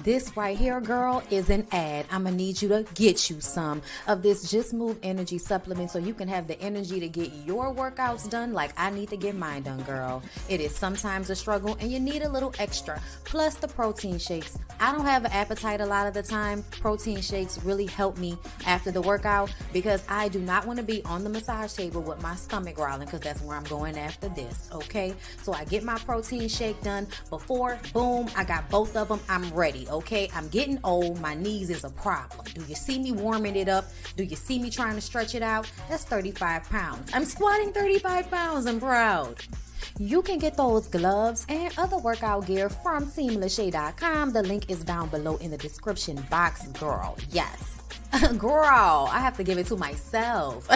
This right here, girl, is an ad. I'm going to need you to get you some of this Just Move Energy supplement so you can have the energy to get your workouts done like I need to get mine done, girl. It is sometimes a struggle and you need a little extra. Plus the protein shakes. I don't have an appetite a lot of the time. Protein shakes really help me after the workout because I do not want to be on the massage table with my stomach growling because that's where I'm going after this, okay? So I get my protein shake done before, boom, I got both of them. I'm ready, okay? I'm getting old. My knees is a problem. Do you see me warming it up? Do you see me trying to stretch it out? That's 35 pounds. I'm squatting 35 pounds. I'm proud. You can get those gloves and other workout gear from TeamLASHAE.com. The link is down below in the description box, girl. Yes. Girl, I have to give it to myself.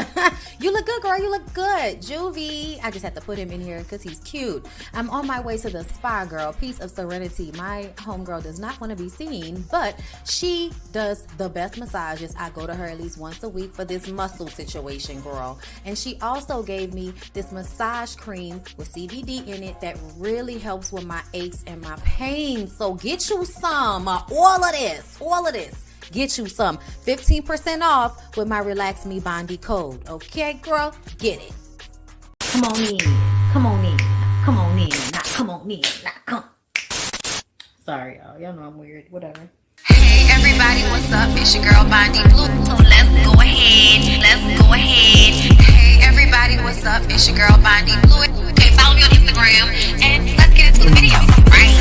You look good, girl. You look good. Juvie. I just had to put him in here because he's cute. I'm on my way to the spa, girl. Piece of serenity. My homegirl does not want to be seen, but she does the best massages. I go to her at least once a week for this muscle situation, girl. And she also gave me this massage cream with CBD in it that really helps with my aches and my pain. So get you some. All of this. Get you some. 15% off with my Relax Me Bondy code. Okay, girl? Get it. Come on in. Come on in. Come on in. Not come on in. Not come. Sorry, y'all. Y'all know I'm weird. Whatever. Hey everybody, what's up? It's your girl BondyBlue. So let's go ahead. Hey everybody, what's up? It's your girl BondyBlue. Okay, follow me on Instagram and let's get into the video, right?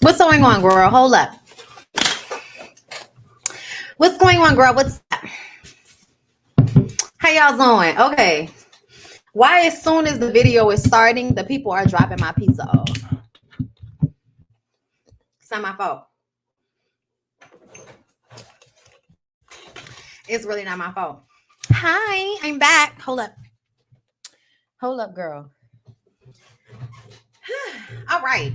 What's going on, girl? Hold up. What's going on, girl? What's up? How y'all doing? Okay. Why as soon as the video is starting, the people are dropping my pizza off? It's not my fault. It's really not my fault. Hi, I'm back. Hold up, girl. All right.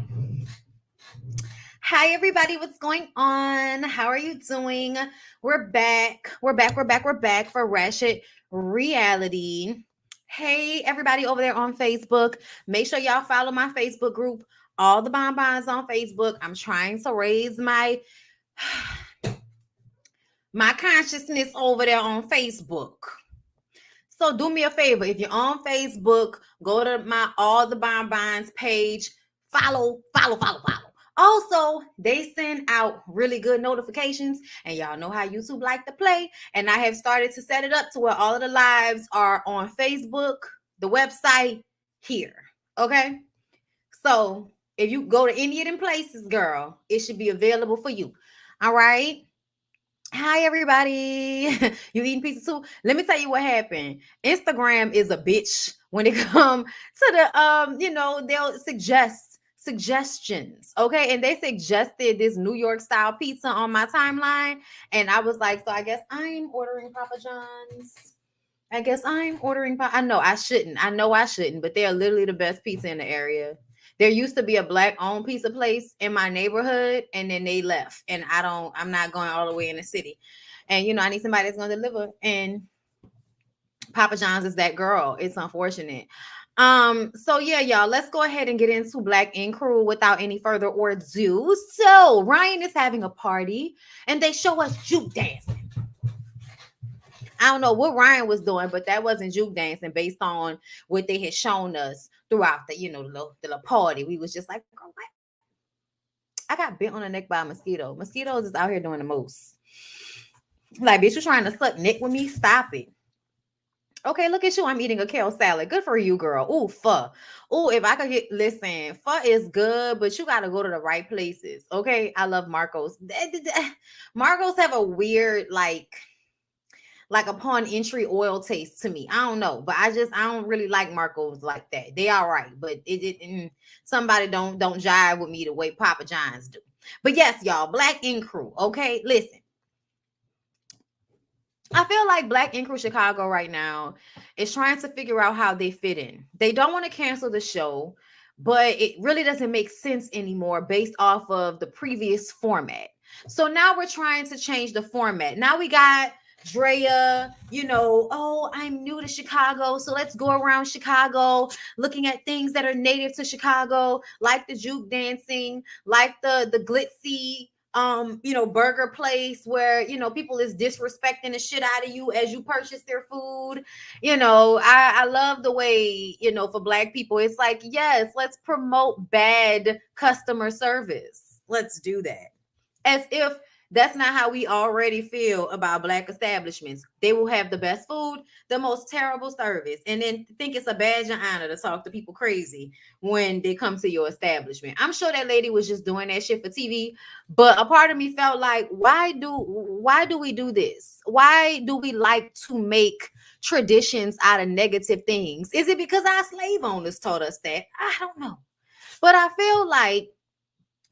Hi, everybody. What's going on? How are you doing? We're back for Ratchet Reality. Hey, everybody over there on Facebook. Make sure y'all follow my Facebook group, All the Bonbons on Facebook. I'm trying to raise my consciousness over there on Facebook. So do me a favor. If you're on Facebook, go to my All the Bonbons page. Follow. Also, they send out really good notifications, and y'all know how YouTube like to play. And I have started to set it up to where all of the lives are on Facebook, the website, here. Okay? So if you go to any of them places, girl, it should be available for you. All right? Hi, everybody. You eating pizza too? Let me tell you what happened. Instagram is a bitch when it comes to the, they'll suggest suggestions. Okay. And they suggested this New York style pizza on my timeline. And I was like, so I guess I'm ordering Papa John's. I guess I'm ordering pie. I know I shouldn't. I know I shouldn't, but they are literally the best pizza in the area. There used to be a black owned pizza place in my neighborhood, and then they left. And I'm not going all the way in the city. And I need somebody that's gonna deliver. And Papa John's is that girl. It's unfortunate. So yeah, y'all, let's go ahead and get into Black Ink Crew without any further ado. So Ryan is having a party and they show us juke dancing. I don't know what Ryan was doing, but that wasn't juke dancing based on what they had shown us throughout the party. We was just like, oh, what? I got bit on the neck by a mosquito. Mosquitoes is out here doing the most. Like, bitch, you trying to suck neck with me? Stop it. Okay, look at you. I'm eating a kale salad. Good for you, girl. Ooh, pho. Ooh, if I could listen, pho is good, but you got to go to the right places. Okay, I love Marcos. Marcos have a weird, like upon entry oil taste to me. I don't know, but I don't really like Marcos like that. They all right, but somebody don't jive with me the way Papa John's do. But yes, y'all, Black Ink Crew. Okay, listen. I feel like Black Ink Crew Chicago right now is trying to figure out how they fit in. They don't want to cancel the show, but it really doesn't make sense anymore based off of the previous format. So now we're trying to change the format. Now we got Drea, oh, I'm new to Chicago, so let's go around Chicago looking at things that are native to Chicago, like the juke dancing, like the glitzy burger place where, people is disrespecting the shit out of you as you purchase their food. I love the way, for Black people, it's like, yes, let's promote bad customer service. Let's do that. As if that's not how we already feel about Black establishments. They will have the best food, the most terrible service, and then think it's a badge of honor to talk to people crazy when they come to your establishment. I'm sure that lady was just doing that shit for TV, but a part of me felt like, why do we do this? Why do we like to make traditions out of negative things? Is it because our slave owners taught us that? I don't know. But I feel like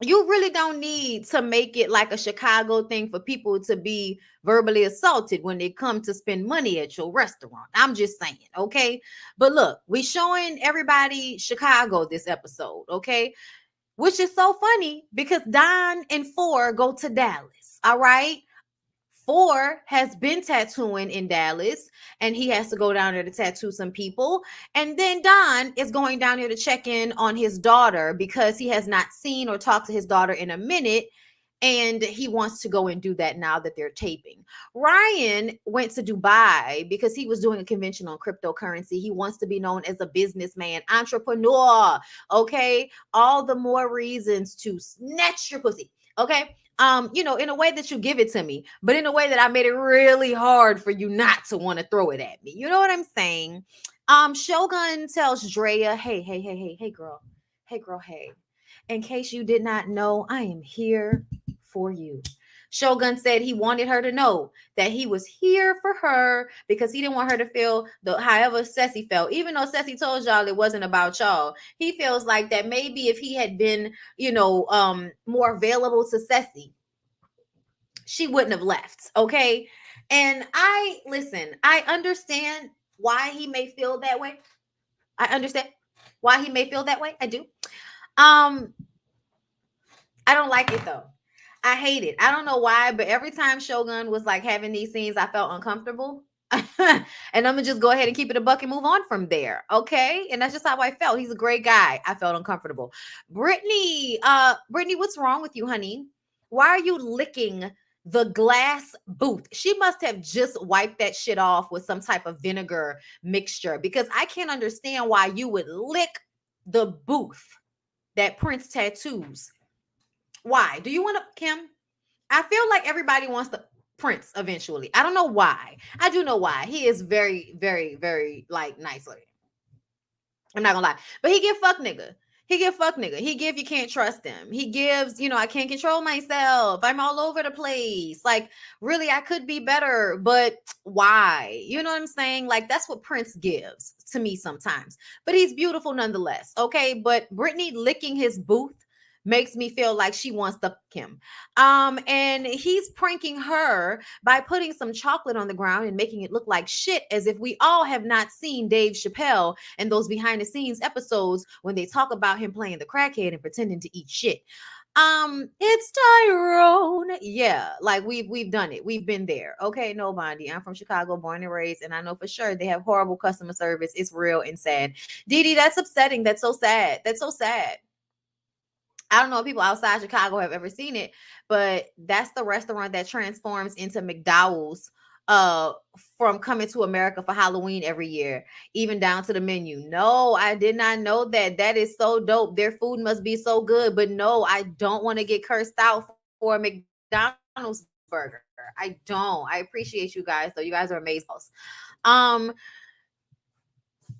you really don't need to make it like a Chicago thing for people to be verbally assaulted when they come to spend money at your restaurant. I'm just saying, okay? But look, we showing everybody Chicago this episode, okay? Which is so funny because Don and Four go to Dallas, all right? Four has been tattooing in Dallas and he has to go down there to tattoo some people. And then Don is going down here to check in on his daughter because he has not seen or talked to his daughter in a minute. And he wants to go and do that now that they're taping. Ryan went to Dubai because he was doing a convention on cryptocurrency. He wants to be known as a businessman, entrepreneur. Okay. All the more reasons to snatch your pussy. Okay. In a way that you give it to me, but in a way that I made it really hard for you not to want to throw it at me. You know what I'm saying? Shogun tells Drea, hey, girl. Hey, girl, hey. In case you did not know, I am here for you. Shogun said he wanted her to know that he was here for her because he didn't want her to feel however Ceci felt. Even though Ceci told y'all it wasn't about y'all, he feels like that maybe if he had been, more available to Ceci, she wouldn't have left. Okay. And I understand why he may feel that way. I understand why he may feel that way. I do. I don't like it though. I hate it. I don't know why, but every time Shogun was like having these scenes, I felt uncomfortable. And I'm gonna just go ahead and keep it a buck and move on from there. Okay. And that's just how I felt. He's a great guy. I felt uncomfortable. Brittany, what's wrong with you, honey? Why are you licking the glass booth? She must have just wiped that shit off with some type of vinegar mixture because I can't understand why you would lick the booth that Prince tattoos. Why? Do you want to, Kim? I feel like everybody wants the Prince eventually. I don't know why. I do know why. He is very, very, very like nice looking. I'm not gonna lie. But he give fuck nigga. He give fuck nigga. He give you can't trust him. He gives, I can't control myself. I'm all over the place. Like, really, I could be better, but why? You know what I'm saying? Like, that's what Prince gives to me sometimes. But he's beautiful nonetheless. Okay. But Brittany licking his booth makes me feel like she wants to fuck him. And he's pranking her by putting some chocolate on the ground and making it look like shit, as if we all have not seen Dave Chappelle and those behind the scenes episodes when they talk about him playing the crackhead and pretending to eat shit. It's Tyrone. Yeah, like we've done it. We've been there. Okay, no, Bondi. I'm from Chicago, born and raised, and I know for sure they have horrible customer service. It's real and sad. Didi, that's upsetting. That's so sad. That's so sad. I don't know if people outside Chicago have ever seen it, but that's the restaurant that transforms into McDowell's uh from Coming to America for Halloween every year, even down to the menu. No, I did not know that. That is so dope. Their food must be so good, but no, I don't want to get cursed out for a McDonald's burger. I don't. I appreciate you guys though. You guys are amazing. Um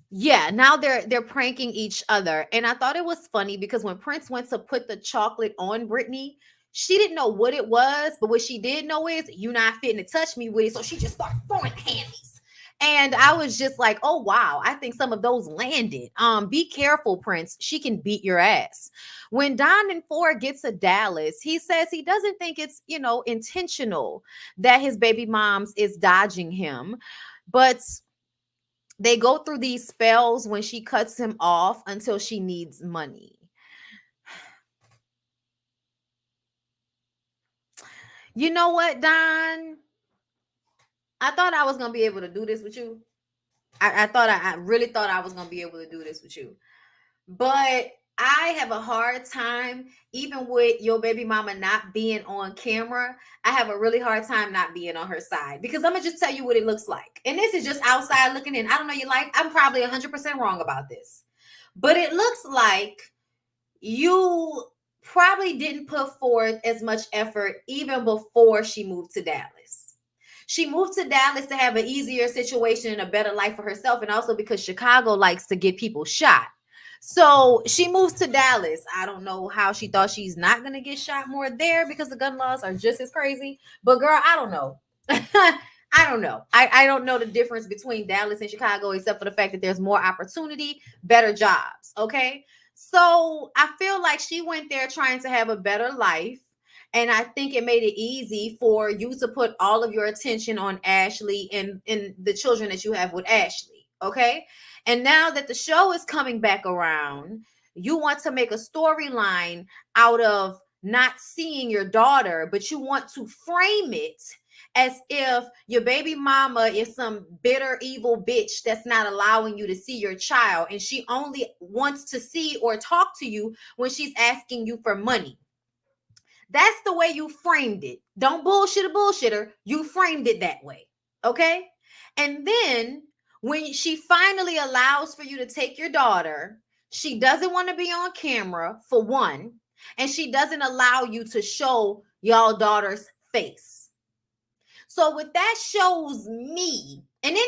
yeah, now they're pranking each other. And I thought it was funny because when Prince went to put the chocolate on Brittany, she didn't know what it was, but what she did know is you not fitting to touch me with it. So she just started throwing hammies. And I was just like, oh wow, I think some of those landed. Be careful, Prince. She can beat your ass. When Don and Ford gets to Dallas, he says he doesn't think it's, intentional that his baby mom's is dodging him. But they go through these spells when she cuts him off until she needs money. You know what, Don? I thought I was going to be able to do this with you. I really thought I was going to be able to do this with you. But I have a hard time, even with your baby mama not being on camera. I have a really hard time not being on her side because I'm going to just tell you what it looks like. And this is just outside looking in. I don't know your life. I'm probably 100% wrong about this. But it looks like you probably didn't put forth as much effort even before she moved to Dallas. She moved to Dallas to have an easier situation and a better life for herself, and also because Chicago likes to get people shot. So she moves to Dallas. I don't know how she thought she's not going to get shot more there because the gun laws are just as crazy. But girl, I don't know. I don't know. I don't know the difference between Dallas and Chicago, except for the fact that there's more opportunity, better jobs. Okay. So I feel like she went there trying to have a better life. And I think it made it easy for you to put all of your attention on Ashley and the children that you have with Ashley. Okay. And now that the show is coming back around, you want to make a storyline out of not seeing your daughter, but you want to frame it as if your baby mama is some bitter, evil bitch that's not allowing you to see your child. And she only wants to see or talk to you when she's asking you for money. That's the way you framed it. Don't bullshit a bullshitter. You framed it that way. Okay? And then when she finally allows for you to take your daughter, she doesn't want to be on camera, for one, and she doesn't allow you to show y'all daughter's face. So what that shows me, and then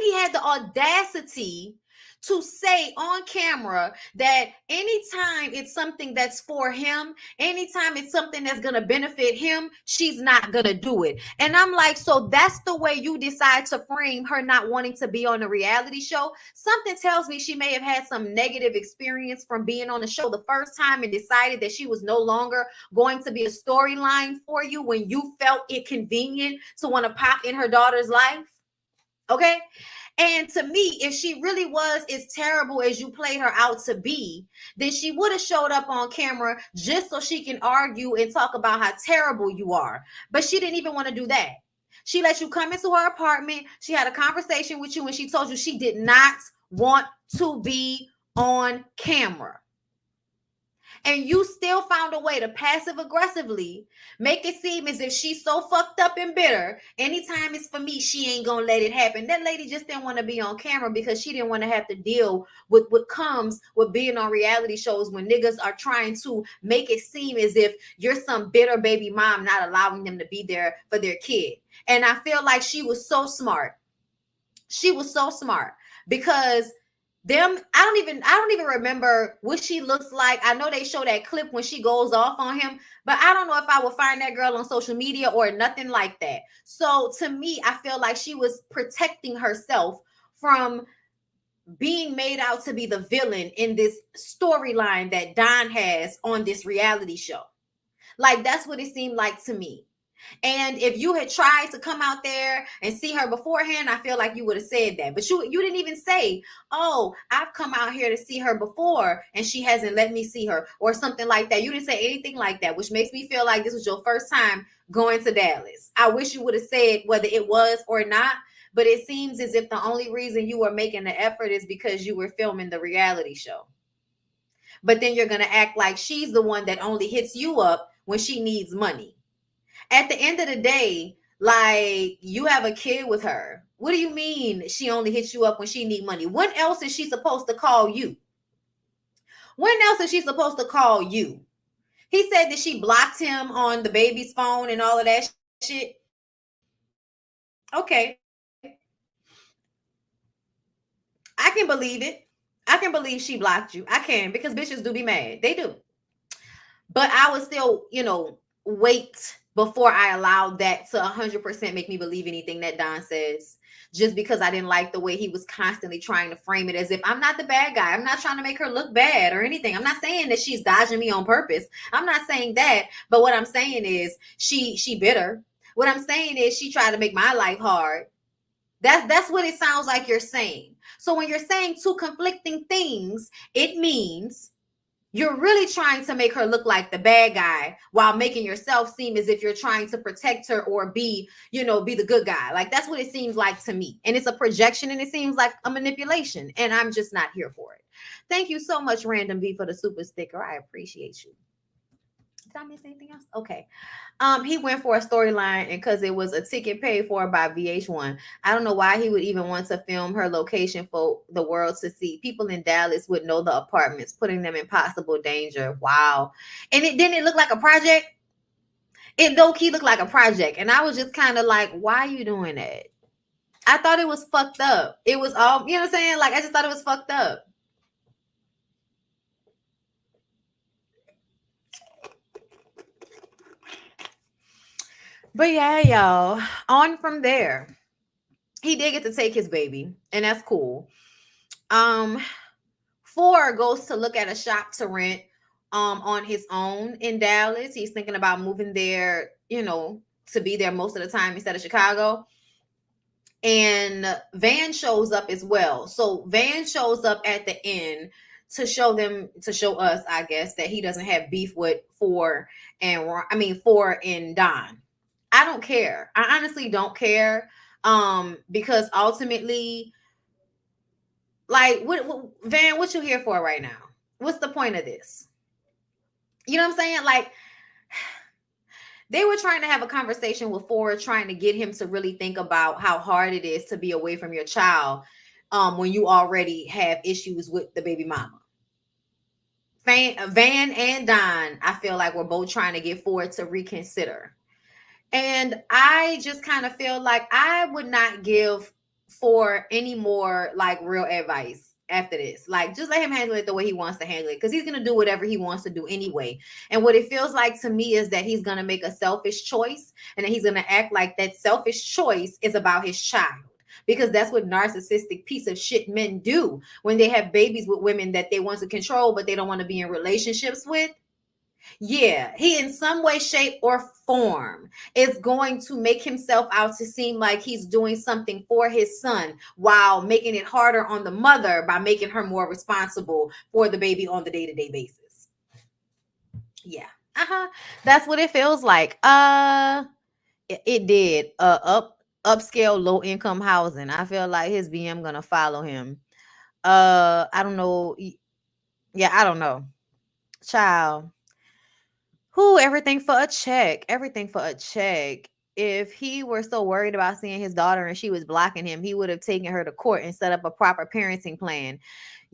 he had the audacity to say on camera that anytime it's something that's for him, anytime it's something that's going to benefit him, she's not going to do it. And I'm like, so that's the way you decide to frame her not wanting to be on a reality show? Something tells me she may have had some negative experience from being on the show the first time and decided that she was no longer going to be a storyline for you when you felt it convenient to want to pop in her daughter's life. Okay. And to me, if she really was as terrible as you played her out to be, then she would have showed up on camera just so she can argue and talk about how terrible you are. But she didn't even want to do that. She let you come into her apartment. She had a conversation with you and she told you she did not want to be on camera. And you still found a way to passive aggressively make it seem as if she's so fucked up and bitter. Anytime it's for me, she ain't gonna let it happen. That lady just didn't want to be on camera because she didn't want to have to deal with what comes with being on reality shows when niggas are trying to make it seem as if you're some bitter baby mom not allowing them to be there for their kid. And I feel like she was so smart. She was so smart because I don't even remember what she looks like. I know they show that clip when she goes off on him, but I don't know if I would find that girl on social media or nothing like that. So to me, I feel like she was protecting herself from being made out to be the villain in this storyline that Don has on this reality show. Like, that's what it seemed like to me. And if you had tried to come out there and see her beforehand, I feel like you would have said that. But you didn't even say, oh, I've come out here to see her before and she hasn't let me see her, or something like that. You didn't say anything like that, which makes me feel like this was your first time going to Dallas. I wish you would have said whether it was or not, but it seems as if the only reason you were making the effort is because you were filming the reality show. But then you're going to act like she's the one that only hits you up when she needs money. At the end of the day, like, you have a kid with her. What do you mean she only hits you up when she needs money? When else is she supposed to call you? When else is she supposed to call you? He said that she blocked him on the baby's phone and all of that shit. Okay. I can believe it. I can believe she blocked you. I can, because bitches do be mad. They do. But I would still, wait before I allowed that to 100% make me believe anything that Don says, just because I didn't like the way he was constantly trying to frame it as if I'm not the bad guy. I'm not trying to make her look bad or anything. I'm not saying that she's dodging me on purpose. I'm not saying that. But what I'm saying is she bitter. What I'm saying is she tried to make my life hard. That's what it sounds like you're saying. So when you're saying two conflicting things, it means you're really trying to make her look like the bad guy while making yourself seem as if you're trying to protect her or be the good guy. Like, that's what it seems like to me. And it's a projection and it seems like a manipulation. And I'm just not here for it. Thank you so much, Random V, for the super sticker. I appreciate you. Did I miss anything else? Okay. He went for a storyline, and because it was a ticket paid for by VH1. I don't know why he would even want to film her location for the world to see. People in Dallas would know the apartments, putting them in possible danger. Wow. And didn't it look like a project? It low-key looked like a project. And I was just kind of like, why are you doing that? I thought it was fucked up. It was all, you know what I'm saying? Like, I just thought it was fucked up. But yeah, y'all, on from there, he did get to take his baby, and that's cool. 4 goes to look at a shop to rent on his own in Dallas. He's thinking about moving there, to be there most of the time instead of Chicago. And Van shows up as well. So Van shows up at the end to show us, I guess, that he doesn't have beef with 4 and Don. I don't care. I honestly don't care. Because ultimately, like, what Van, what you here for right now? What's the point of this? You know what I'm saying? Like, they were trying to have a conversation with 4, trying to get him to really think about how hard it is to be away from your child when you already have issues with the baby mama. Van and Don, I feel like, we're both trying to get 4 to reconsider. And I just kind of feel like I would not give 4 any more, like, real advice after this. Like, just let him handle it the way he wants to handle it, because he's going to do whatever he wants to do anyway. And what it feels like to me is that he's going to make a selfish choice, and that he's going to act like that selfish choice is about his child, because that's what narcissistic piece of shit men do when they have babies with women that they want to control, but they don't want to be in relationships with. Yeah, he in some way, shape, or form is going to make himself out to seem like he's doing something for his son, while making it harder on the mother by making her more responsible for the baby on the day-to-day basis. Yeah. That's what it feels like. It did. Upscale, low income housing. I feel like his BM gonna follow him. I don't know. Yeah, I don't know. Child. Everything for a check. Everything for a check. If he were so worried about seeing his daughter and she was blocking him, he would have taken her to court and set up a proper parenting plan.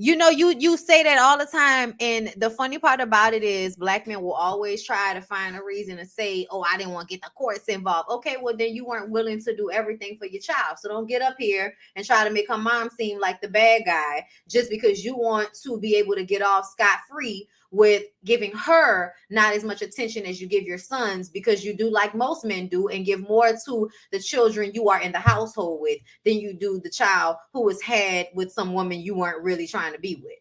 You know, you say that all the time, and the funny part about it is black men will always try to find a reason to say, oh, I didn't want to get the courts involved. Okay, well then you weren't willing to do everything for your child, so don't get up here and try to make her mom seem like the bad guy just because you want to be able to get off scot-free with giving her not as much attention as you give your sons, because you do like most men do and give more to the children you are in the household with than you do the child who was had with some woman you weren't really trying to be with.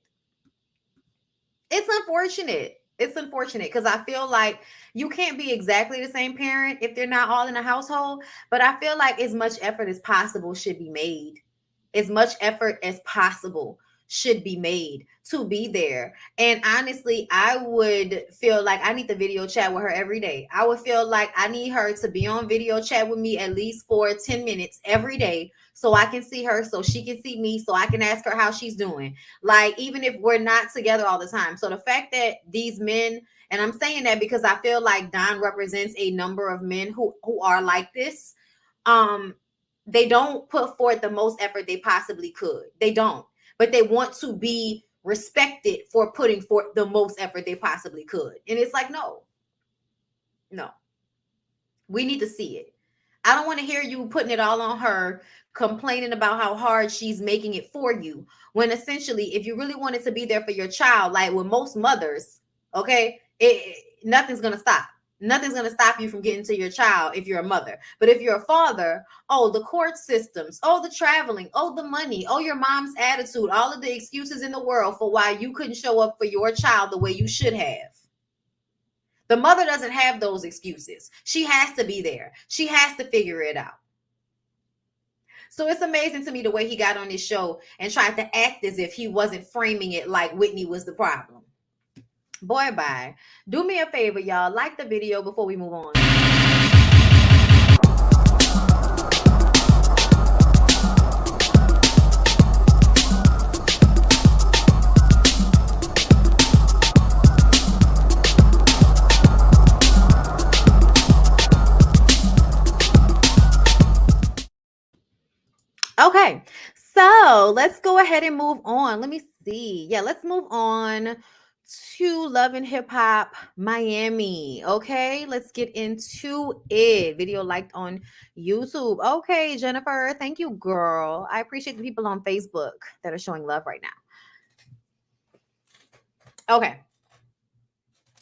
It's unfortunate. It's unfortunate because I feel like you can't be exactly the same parent if they're not all in the household, but I feel like as much effort as possible should be made. As much effort as possible should be made to be there. And honestly, I would feel like I need to video chat with her every day. I would feel like I need her to be on video chat with me at least for 10 minutes every day so I can see her, so she can see me, so I can ask her how she's doing. Like, even if we're not together all the time. So the fact that these men, and I'm saying that because I feel like Don represents a number of men who are like this. They don't put forth the most effort they possibly could. They don't. But they want to be respected for putting forth the most effort they possibly could. And it's like, no. We need to see it. I don't want to hear you putting it all on her, complaining about how hard she's making it for you. When essentially, if you really wanted to be there for your child, like with most mothers, okay, nothing's going to stop. Nothing's going to stop you from getting to your child if you're a mother. But if you're a father, oh, the court systems, oh, the traveling, oh, the money, oh, your mom's attitude, all of the excuses in the world for why you couldn't show up for your child the way you should have. The mother doesn't have those excuses. She has to be there. She has to figure it out. So it's amazing to me the way he got on this show and tried to act as if he wasn't framing it like Whitney was the problem. Boy, bye. Do me a favor, y'all. Like the video before we move on. Okay, so let's go ahead and move on. Let me see. Yeah, let's move on to Love and Hip Hop Miami. Okay, let's get into it. Video liked on YouTube. Okay, Jennifer, thank you, girl. I appreciate the people on Facebook that are showing love right now. Okay,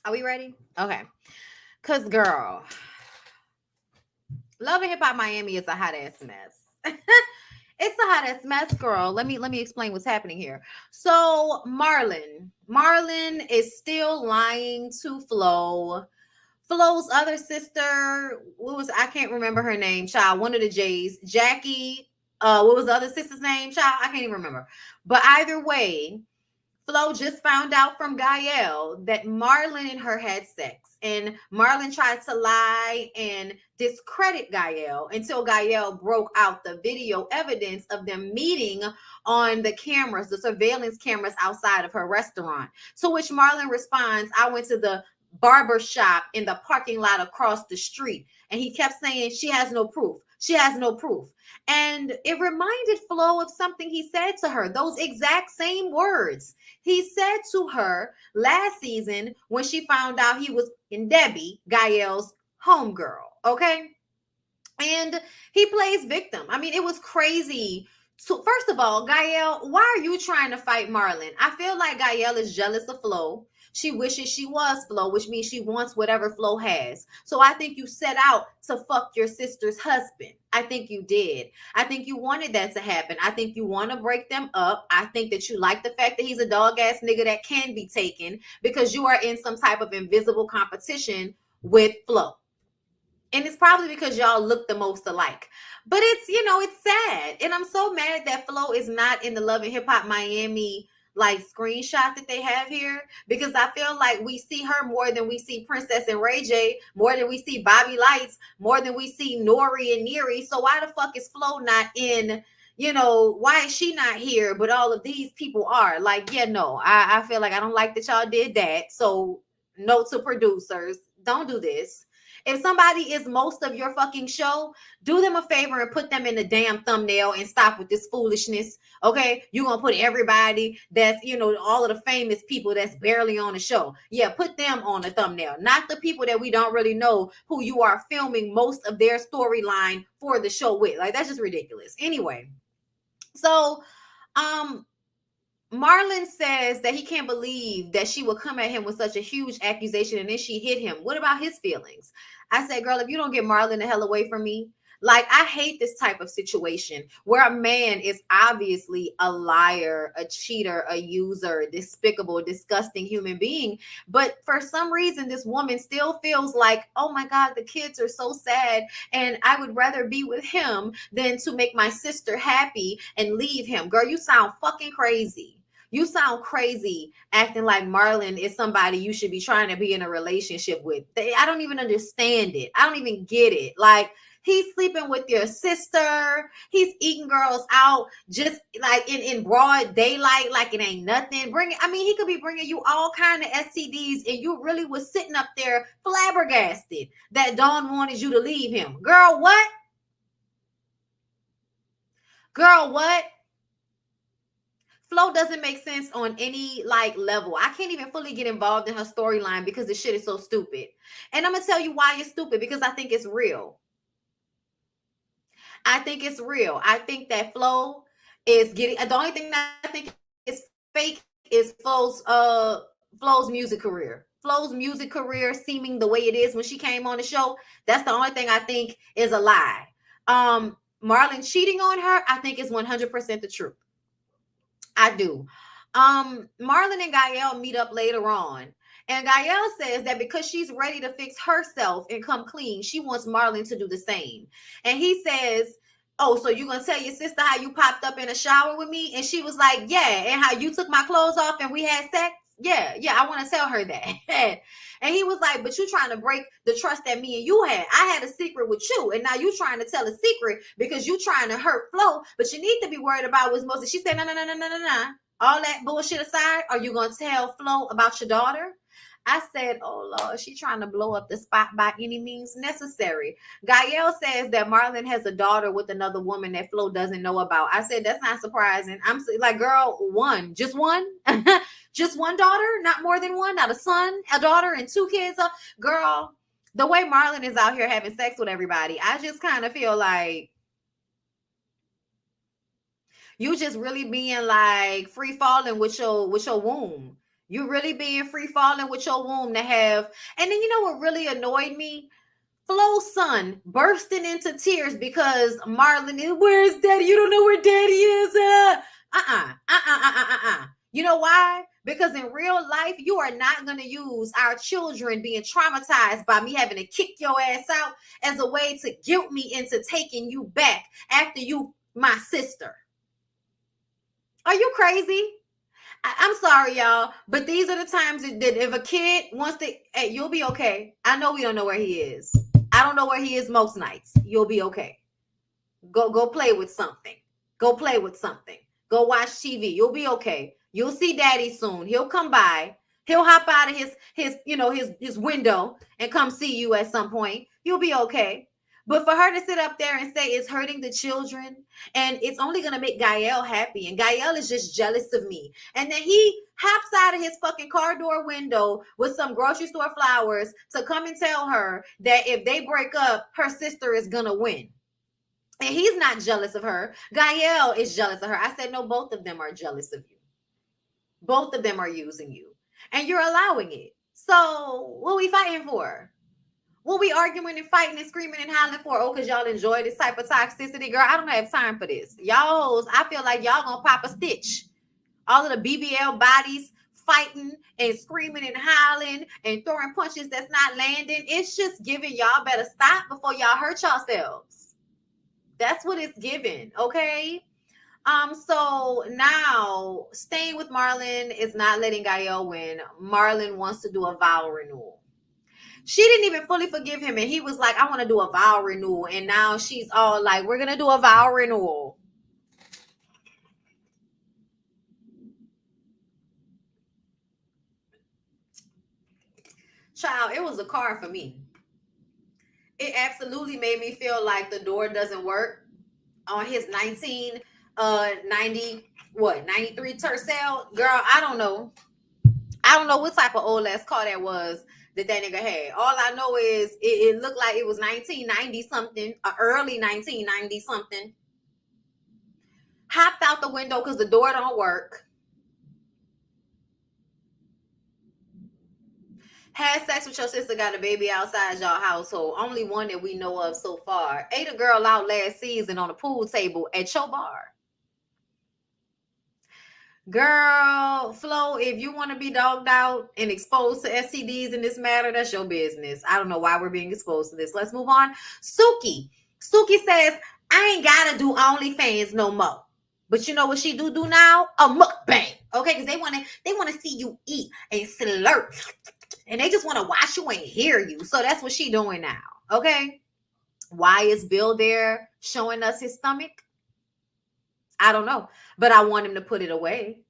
are we ready? Okay, because girl, Love and Hip Hop Miami is a hot ass mess. It's a hot ass mess, girl. Let me explain what's happening here. So Marlon is still lying to Flo. Flo's other sister, I can't remember her name, child. One of the J's, Jackie. What was the other sister's name, child? I can't even remember. But either way, Flo just found out from Gael that Marlon and her had sex. And Marlon tried to lie and discredit Gael until Gael broke out the video evidence of them meeting on the cameras, the surveillance cameras outside of her restaurant. To which Marlon responds, I went to the barber shop in the parking lot across the street. And he kept saying, she has no proof. She has no proof. And it reminded Flo of something he said to her, those exact same words. He said to her last season when she found out he was in Debbie, Gael's homegirl, okay? And he plays victim. I mean, it was crazy. So first of all, Gael, why are you trying to fight Marlon? I feel like Gael is jealous of Flo. She wishes she was Flo, which means she wants whatever Flo has. So I think you set out to fuck your sister's husband. I think you did. I think you wanted that to happen. I think you want to break them up. I think that you like the fact that he's a dog ass nigga that can be taken because you are in some type of invisible competition with Flo. And it's probably because y'all look the most alike. But it's, it's sad. And I'm so mad that Flo is not in the Love and Hip Hop Miami like screenshot that they have here, because I feel like we see her more than we see Princess and Ray J, more than we see Bobby Lights, more than we see Nori and Neri. So why the fuck is Flo not in, why is she not here? But all of these people are like, yeah, no, I feel like I don't like that y'all did that. So note to producers, don't do this. If somebody is most of your fucking show, do them a favor and put them in the damn thumbnail and stop with this foolishness. Okay, you're gonna put everybody that's, all of the famous people that's barely on the show. Yeah, put them on the thumbnail, not the people that we don't really know who you are filming most of their storyline for the show with. Like, that's just ridiculous. Anyway, so Marlon says that he can't believe that she would come at him with such a huge accusation and then she hit him. What about his feelings? I said, girl, if you don't get Marlon the hell away from me, like, I hate this type of situation where a man is obviously a liar, a cheater, a user, despicable, disgusting human being. But for some reason, this woman still feels like, oh my God, the kids are so sad. And I would rather be with him than to make my sister happy and leave him. Girl, you sound fucking crazy. You sound crazy acting like Marlon is somebody you should be trying to be in a relationship with. I don't even understand it. I don't even get it. Like, he's sleeping with your sister. He's eating girls out just like in broad daylight, like it ain't nothing. He could be bringing you all kind of STDs, and you really was sitting up there flabbergasted that Dawn wanted you to leave him. Girl, what? Girl, what? Flo doesn't make sense on any like level. I can't even fully get involved in her storyline because the shit is so stupid. And I'm gonna tell you why it's stupid, because I think it's real. I think it's real. I think that Flo is getting, the only thing that I think is fake is Flo's music career. Flo's music career seeming the way it is when she came on the show. That's the only thing I think is a lie. Marlon cheating on her, I think is 100% the truth. I do. Marlon and Gael meet up later on. And Gael says that because she's ready to fix herself and come clean, she wants Marlon to do the same. And he says, oh, so you gonna tell your sister how you popped up in a shower with me? And she was like, yeah. And how you took my clothes off and we had sex? Yeah, I want to tell her that. And he was like, but you trying to break the trust that me and you had. I had a secret with you, and now you trying to tell a secret because you trying to hurt Flo, but you need to be worried about what's most. She said, no. All that bullshit aside, are you going to tell Flo about your daughter? I said, oh, Lord, she trying to blow up the spot by any means necessary. Gael says that Marlon has a daughter with another woman that Flo doesn't know about. I said, that's not surprising. I'm like, girl, just one? Just one daughter? Not more than one? Not a son, a daughter, and two kids? Girl, the way Marlon is out here having sex with everybody, I just kind of feel like you just really being like free falling with your womb. You really being free falling with your womb to have. And then you know what really annoyed me? Flo's son bursting into tears because Marlon is, where's daddy? You don't know where daddy is. You know why? Because in real life, you are not going to use our children being traumatized by me having to kick your ass out as a way to guilt me into taking you back after you, my sister. Are you crazy? I'm sorry, y'all, but these are the times that if a kid wants to, hey, you'll be okay. I know we don't know where he is. I don't know where he is most nights. You'll be okay. Go play with something. Go play with something. Go watch TV. You'll be okay. You'll see daddy soon. He'll come by. He'll hop out of his window and come see you at some point. You'll be okay. But for her to sit up there and say it's hurting the children and it's only going to make Gael happy, and Gael is just jealous of me. And then he hops out of his fucking car door window with some grocery store flowers to come and tell her that if they break up, her sister is going to win. And he's not jealous of her. Gael is jealous of her. I said, no, both of them are jealous of you. Both of them are using you. And you're allowing it. So what are we fighting for? What we arguing and fighting and screaming and hollering for? Oh, because y'all enjoy this type of toxicity? Girl, I don't have time for this. Y'all hoes, I feel like y'all gonna pop a stitch. All of the BBL bodies fighting and screaming and howling and throwing punches that's not landing. It's just giving y'all better stop before y'all hurt yourselves. That's what it's giving, okay? So now staying with Marlon is not letting Gael win. Marlon wants to do a vow renewal. She didn't even fully forgive him, and he was like, I want to do a vow renewal. And now she's all like, we're going to do a vow renewal. Child, it was a car for me. It absolutely made me feel like the door doesn't work on his 1990 what 93 Tercel. Girl, I don't know what type of old ass car that was that nigga had. All I know is it looked like it was 1990 something, early 1990 something. Hopped out the window because the door don't work. Had sex with your sister, got a baby outside y'all household. Only one that we know of so far. Ate a girl out last season on a pool table at your bar. Girl, Flo, if you want to be dogged out and exposed to STDs in this matter, that's your business. I don't know why we're being exposed to this. Let's move on. Suki. Suki says, I ain't got to do OnlyFans no more. But you know what she do now? A mukbang. Okay, because they want to see you eat and slurp. And they just want to watch you and hear you. So that's what she doing now. Okay? Why is Bill there showing us his stomach? I don't know, but I want him to put it away.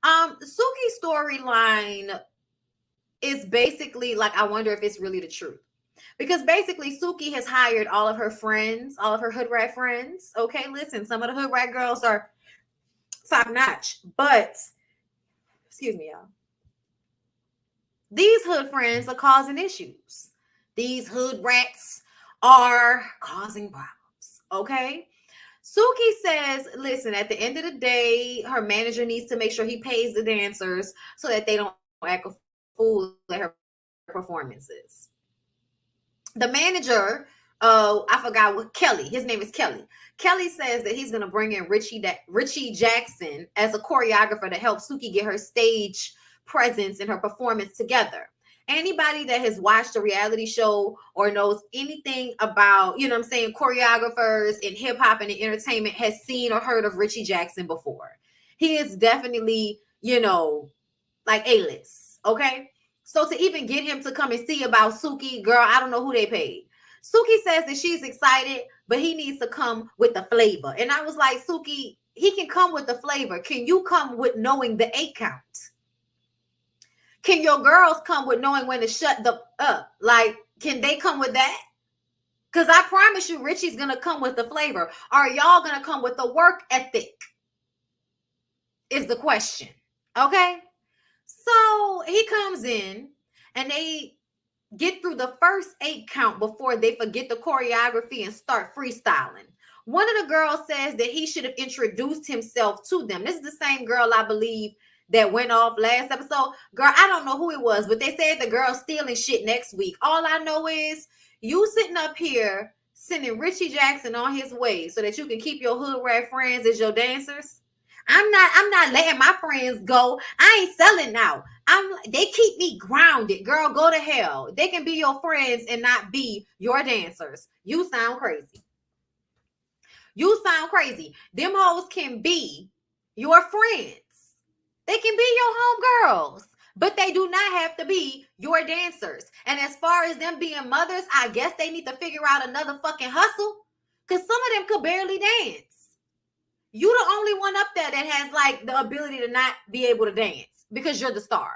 Suki's storyline is basically like, I wonder if it's really the truth. Because basically Suki has hired all of her friends, all of her hood rat friends. Okay, listen, some of the hood rat girls are top notch, but excuse me, y'all. These hood friends are causing issues. These hood rats are causing problems. Okay. Suki says, listen, at the end of the day, her manager needs to make sure he pays the dancers so that they don't act a fool at her performances. The manager, I forgot what, Kelly, his name is Kelly. Kelly says that he's going to bring in Richie Jackson as a choreographer to help Suki get her stage presence and her performance together. Anybody that has watched a reality show or knows anything about, you know what I'm saying, choreographers in hip hop and in entertainment has seen or heard of Richie Jackson before. He is definitely, you know, like A-list. Okay. So to even get him to come and see about Suki, girl, I don't know who they paid. Suki says that she's excited, but he needs to come with the flavor. And I was like, Suki, he can come with the flavor. Can you come with knowing the 8 count? Can your girls come with knowing when to shut the up? Like, can they come with that? Because I promise you, Richie's going to come with the flavor. Are y'all going to come with the work ethic? Is the question. Okay? So he comes in and they get through the first 8 count before they forget the choreography and start freestyling. One of the girls says that he should have introduced himself to them. This is the same girl, I believe, that went off last episode. Girl, I don't know who it was, but they said the girl's stealing shit next week. All I know is you sitting up here sending Richie Jackson on his way so that you can keep your hood rat friends as your dancers. I'm not letting my friends go. I ain't selling out. They keep me grounded. Girl, go to hell. They can be your friends and not be your dancers. You sound crazy. You sound crazy. Them hoes can be your friends. They can be your homegirls, but they do not have to be your dancers. And as far as them being mothers, I guess they need to figure out another fucking hustle because some of them could barely dance. You the only one up there that has like the ability to not be able to dance because you're the star.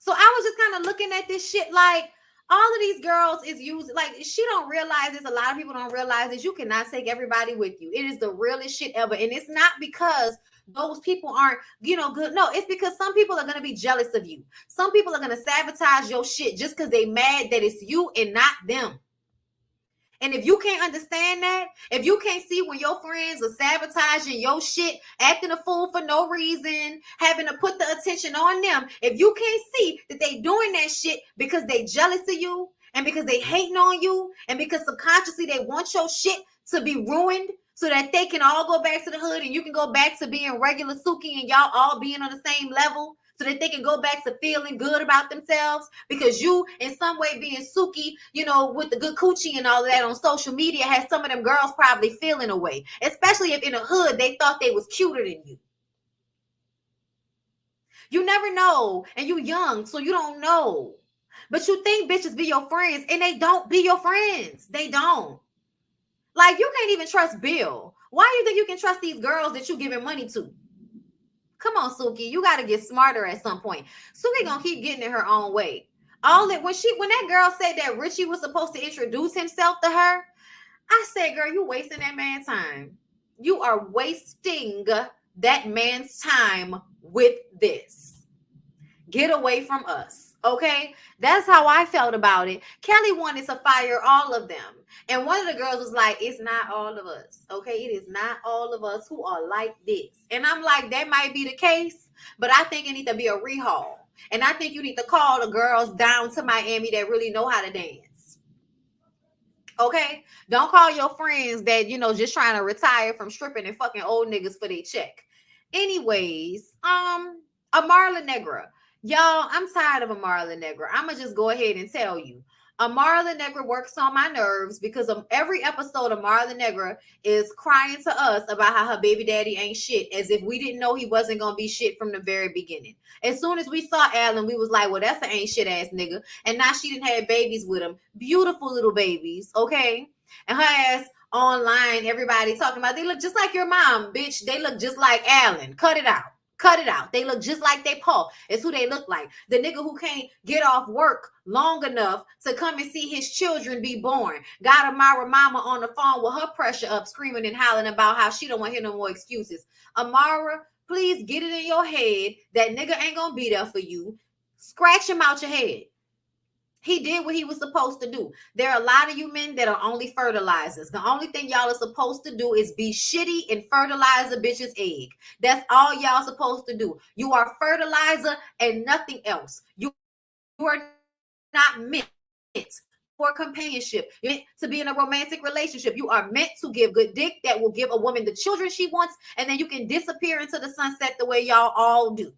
So I was just kind of looking at this shit like all of these girls is using, like, she don't realize this. A lot of people don't realize this. You cannot take everybody with you. It is the realest shit ever. And it's not because those people aren't, you know, good. No, it's because some people are going to be jealous of you. Some people are going to sabotage your shit just because they mad that it's you and not them. And if you can't understand that, if you can't see when your friends are sabotaging your shit, acting a fool for no reason, having to put the attention on them, if you can't see that they doing that shit because they jealous of you and because they hating on you and because subconsciously they want your shit to be ruined so that they can all go back to the hood and you can go back to being regular Suki and y'all all being on the same level, so that they can go back to feeling good about themselves because you, in some way, being Suki, you know, with the good coochie and all of that on social media, has some of them girls probably feeling away, especially if in the hood they thought they was cuter than you. You never know, and you young, so you don't know. But you think bitches be your friends, and they don't be your friends. They don't. Like, you can't even trust Bill. Why do you think you can trust these girls that you giving money to? Come on, Suki. You got to get smarter at some point. Suki gonna keep getting in her own way. All that when that girl said that Richie was supposed to introduce himself to her, I said, girl, you wasting that man's time. You are wasting that man's time with this. Get away from us. Okay? That's how I felt about it. Kelly wanted to fire all of them. And one of the girls was like, it's not all of us. Okay? It is not all of us who are like this. And I'm like, that might be the case, but I think it needs to be a rehaul. And I think you need to call the girls down to Miami that really know how to dance. Okay? Don't call your friends that, just trying to retire from stripping and fucking old niggas for their check. Anyways, Amarla Negra. Y'all, I'm tired of Amarla Negra. I'm going to just go ahead and tell you. Amarla Negra works on my nerves because of every episode of Amarla Negra is crying to us about how her baby daddy ain't shit, as if we didn't know he wasn't going to be shit from the very beginning. As soon as we saw Alan, we was like, well, that's an ain't shit ass nigga. And now she didn't have babies with him. Beautiful little babies, okay? And her ass online, everybody talking about, they look just like your mom, bitch. They look just like Alan. Cut it out. Cut it out. They look just like they Paul. It's who they look like. The nigga who can't get off work long enough to come and see his children be born. Got Amara mama on the phone with her pressure up, screaming and howling about how she don't want to hear no more excuses. Amara, please get it in your head that nigga ain't gonna be there for you. Scratch him out your head. He did what he was supposed to do. There are a lot of you men that are only fertilizers. The only thing y'all are supposed to do is be shitty and fertilize a bitch's egg. That's all y'all supposed to do. You are fertilizer and nothing else. You are not meant for companionship. You're meant to be in a romantic relationship. You are meant to give good dick that will give a woman the children she wants, and then you can disappear into the sunset the way y'all all do.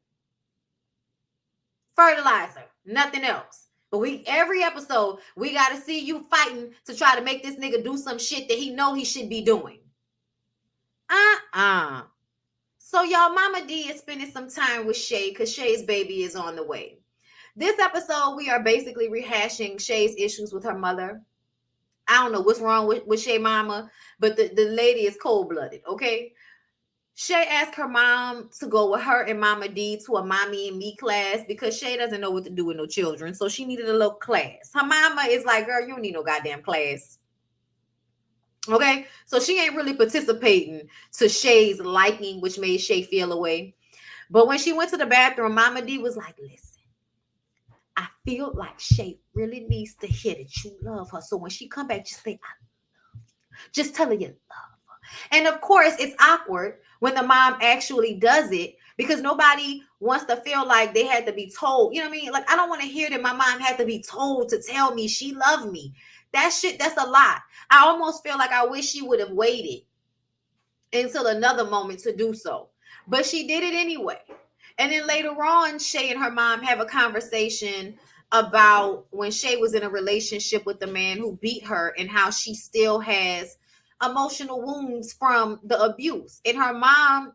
Fertilizer, nothing else. But every episode, we got to see you fighting to try to make this nigga do some shit that he know he should be doing. So y'all, Mama D is spending some time with Shay because Shay's baby is on the way. This episode, we are basically rehashing Shay's issues with her mother. I don't know what's wrong with Shay mama, but the lady is cold-blooded, okay? Shay asked her mom to go with her and Mama D to a mommy and me class because Shay doesn't know what to do with no children. So she needed a little class. Her mama is like, girl, you don't need no goddamn class. Okay? So she ain't really participating to Shay's liking, which made Shay feel away. But when she went to the bathroom, Mama D was like, listen, I feel like Shay really needs to hear that you love her. So when she come back, just say, I love you. Just tell her you love her. And of course, it's awkward when the mom actually does it because nobody wants to feel like they had to be told. You know what I mean? Like, I don't want to hear that my mom had to be told to tell me she loved me. That shit, that's a lot. I almost feel like I wish she would have waited until another moment to do so. But she did it anyway. And then later on, Shay and her mom have a conversation about when Shay was in a relationship with the man who beat her and how she still has emotional wounds from the abuse. And her mom,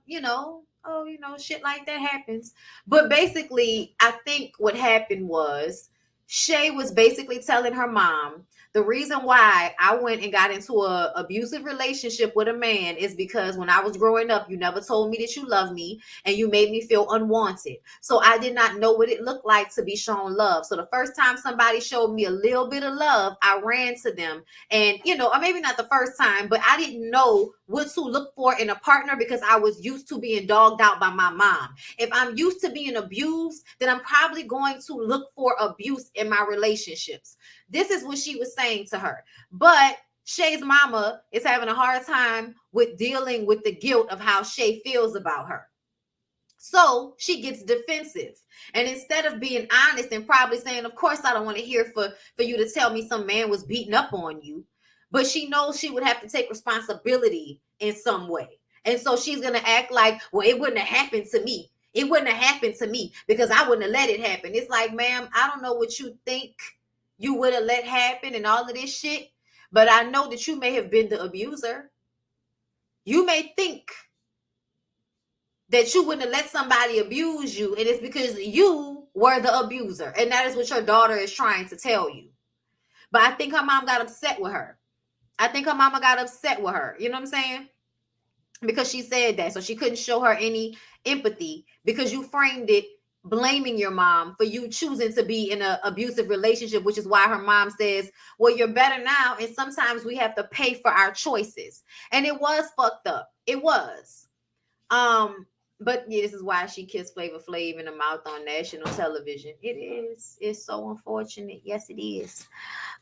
shit like that happens. But basically, I think what happened was Shay was basically telling her mom, the reason why I went and got into an abusive relationship with a man is because when I was growing up, you never told me that you loved me and you made me feel unwanted. So I did not know what it looked like to be shown love. So the first time somebody showed me a little bit of love, I ran to them. And, or maybe not the first time, but I didn't know what to look for in a partner because I was used to being dogged out by my mom. If I'm used to being abused, then I'm probably going to look for abuse in my relationships. This is what she was saying to her. But Shay's mama is having a hard time with dealing with the guilt of how Shay feels about her. So she gets defensive. And instead of being honest and probably saying, of course, I don't want to hear for you to tell me some man was beating up on you. But she knows she would have to take responsibility in some way. And so she's going to act like, well, it wouldn't have happened to me. It wouldn't have happened to me because I wouldn't have let it happen. It's like, ma'am, I don't know what you think you would have let happen and all of this shit. But I know that you may have been the abuser. You may think that you wouldn't have let somebody abuse you. And it's because you were the abuser. And that is what your daughter is trying to tell you. But I think her mom got upset with her. I think her mama got upset with her. You know what I'm saying? Because she said that. So she couldn't show her any empathy because you framed it blaming your mom for you choosing to be in an abusive relationship, which is why her mom says, well, you're better now. And sometimes we have to pay for our choices. And it was fucked up. It was. But yeah, this is why she kissed Flavor Flav in the mouth on national television. It is. It's so unfortunate. Yes, it is.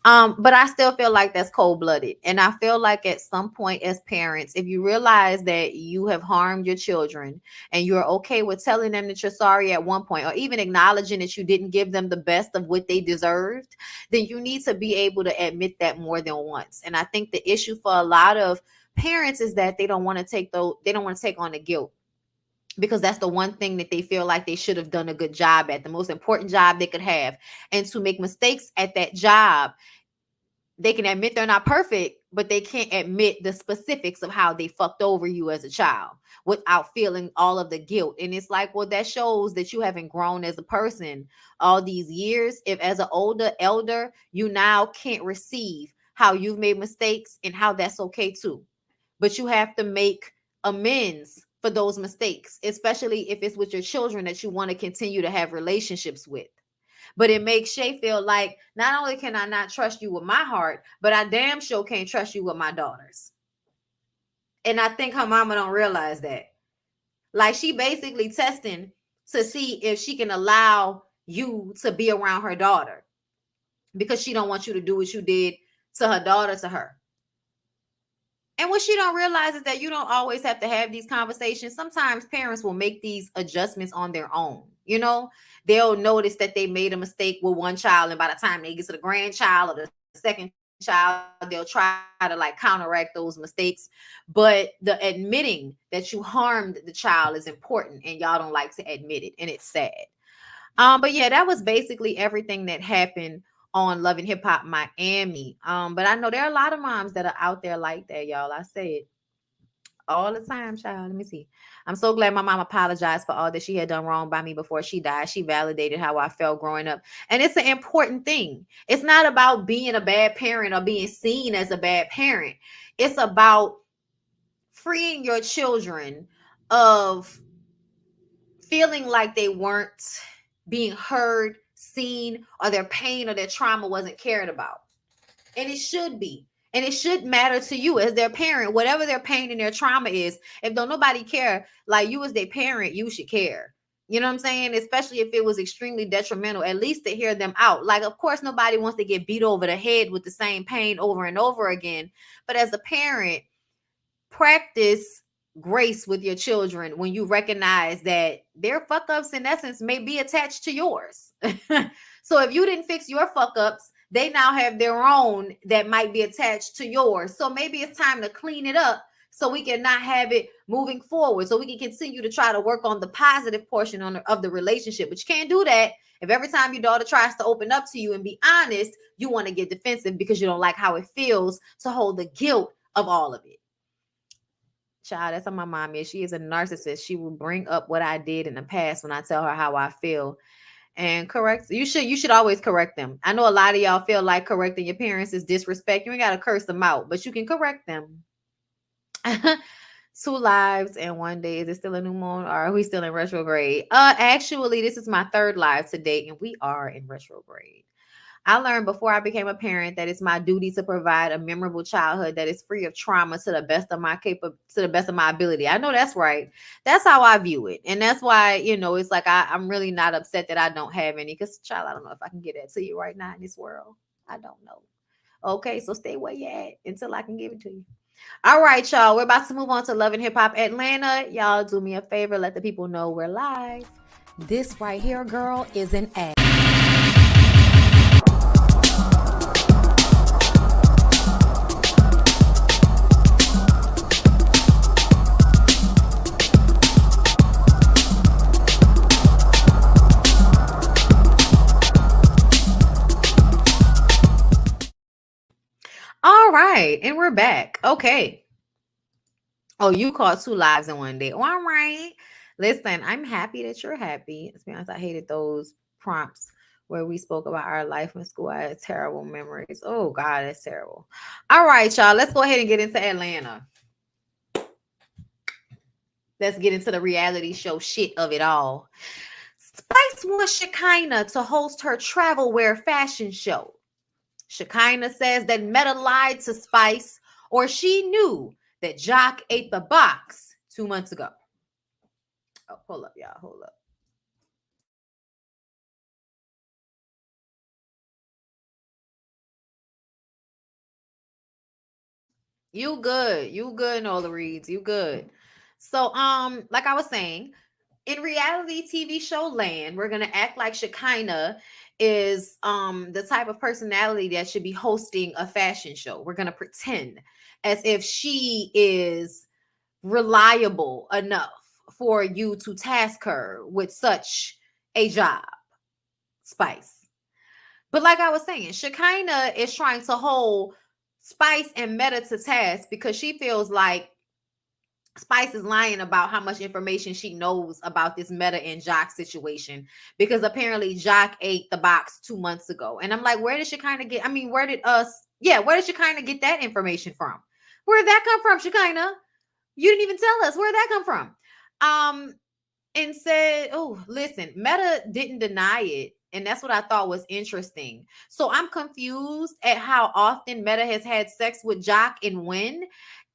But I still feel like that's cold-blooded. And I feel like at some point as parents, if you realize that you have harmed your children and you're okay with telling them that you're sorry at one point, or even acknowledging that you didn't give them the best of what they deserved, then you need to be able to admit that more than once. And I think the issue for a lot of parents is that they don't want to take on the guilt, because that's the one thing that they feel like they should have done a good job at, the most important job they could have. And to make mistakes at that job, they can admit they're not perfect, but they can't admit the specifics of how they fucked over you as a child without feeling all of the guilt. And it's like, well, that shows that you haven't grown as a person all these years. If as an older elder, you now can't receive how you've made mistakes and how that's okay too. But you have to make amends for those mistakes, especially if it's with your children that you want to continue to have relationships with. But it makes Shay feel like, not only can I not trust you with my heart, but I damn sure can't trust you with my daughters. And I think her mama don't realize that. Like, she basically testing to see if she can allow you to be around her daughter, because she don't want you to do what you did to her daughter to her. And what she don't realize is that you don't always have to have these conversations. Sometimes parents will make these adjustments on their own. You know, they'll notice that they made a mistake with one child, and by the time they get to the grandchild or the second child, they'll try to like counteract those mistakes. But the admitting that you harmed the child is important, and y'all don't like to admit it, and it's sad. But yeah, that was basically everything that happened on Love and Hip Hop Miami. But I know there are a lot of moms that are out there like that, y'all. I say it all the time, child. Let me see. I'm so glad my mom apologized for all that she had done wrong by me before she died. She validated how I felt growing up. And it's an important thing. It's not about being a bad parent or being seen as a bad parent. It's about freeing your children of feeling like they weren't being heard, seen, or their pain or their trauma wasn't cared about. And it should be. And it should matter to you as their parent, whatever their pain and their trauma is. If don't nobody care, like you as their parent, you should care. You know what I'm saying? Especially if it was extremely detrimental, at least to hear them out. Like, of course, nobody wants to get beat over the head with the same pain over and over again. But as a parent, practice grace with your children when you recognize that their fuck ups in essence may be attached to yours. So if you didn't fix your fuck ups, they now have their own that might be attached to yours. So maybe it's time to clean it up so we can not have it moving forward, so we can continue to try to work on the positive portion of the relationship. But you can't do that if every time your daughter tries to open up to you and be honest, you want to get defensive because you don't like how it feels to hold the guilt of all of it. Child, that's how my mom is. She is a narcissist. She will bring up what I did in the past when I tell her how I feel. And correct, you should always correct them. I know a lot of y'all feel like correcting your parents is disrespect. You ain't gotta curse them out, but you can correct them. 2 lives and 1 day. Is it still a new moon, or are we still in retrograde? Actually, this is my 3rd live to date, and we are in retrograde. I learned before I became a parent that it's my duty to provide a memorable childhood that is free of trauma to the best of my ability. I know that's right. That's how I view it. And that's why, it's like I'm really not upset that I don't have any, because child, I don't know if I can get that to you right now in this world. I don't know. Okay, so stay where you at until I can give it to you. All right, y'all. We're about to move on to Love and Hip Hop Atlanta. Y'all do me a favor. Let the people know we're live. This right here, girl, is an ad. All right, and we're back. Okay. Oh, you caught 2 lives in 1 day. All right. Listen, I'm happy that you're happy. To be honest, I hated those prompts where we spoke about our life in school. I had terrible memories. Oh, God, that's terrible. All right, y'all. Let's go ahead and get into Atlanta. Let's get into the reality show shit of it all. Spice wants Shekinah to host her travel wear fashion show. Shekinah says that Meta lied to Spice, or she knew that Jock ate the box 2 months ago. Oh, hold up, y'all. Hold up. You good. You good, Nola Reeds. You good. So, like I was saying, in reality TV show land, we're gonna act like Shekinah is the type of personality that should be hosting a fashion show. We're gonna pretend as if she is reliable enough for you to task her with such a job, Spice. But like I was saying, Shekinah is trying to hold Spice and Meta to task because she feels like Spice is lying about how much information she knows about this Meta and Jock situation, because apparently Jock ate the box 2 months ago. And I'm like, where did Shekinah get? I mean, where did Shekinah get that information from? Where did that come from, Shekinah? You didn't even tell us. Where did that come from? And said, oh, listen, Meta didn't deny it. And that's what I thought was interesting. So I'm confused at how often Meta has had sex with Jock and when.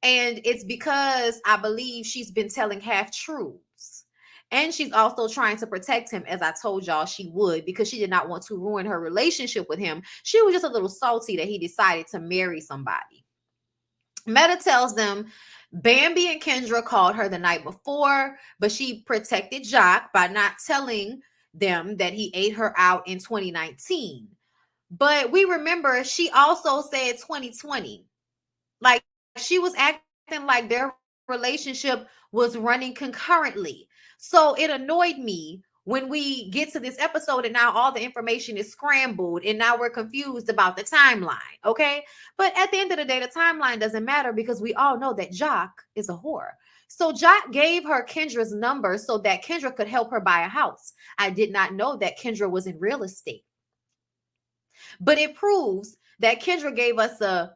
And it's because I believe she's been telling half truths. And she's also trying to protect him, as I told y'all she would, because she did not want to ruin her relationship with him. She was just a little salty that he decided to marry somebody. Meta tells them Bambi and Kendra called her the night before, but she protected Jock by not telling them that he ate her out in 2019. But we remember she also said 2020. Like, she was acting like their relationship was running concurrently. So it annoyed me when we get to this episode and now all the information is scrambled and now we're confused about the timeline. Okay. But at the end of the day, the timeline doesn't matter because we all know that Jock is a whore. So Jock gave her Kendra's number so that Kendra could help her buy a house. I did not know that Kendra was in real estate. But it proves that Kendra gave us a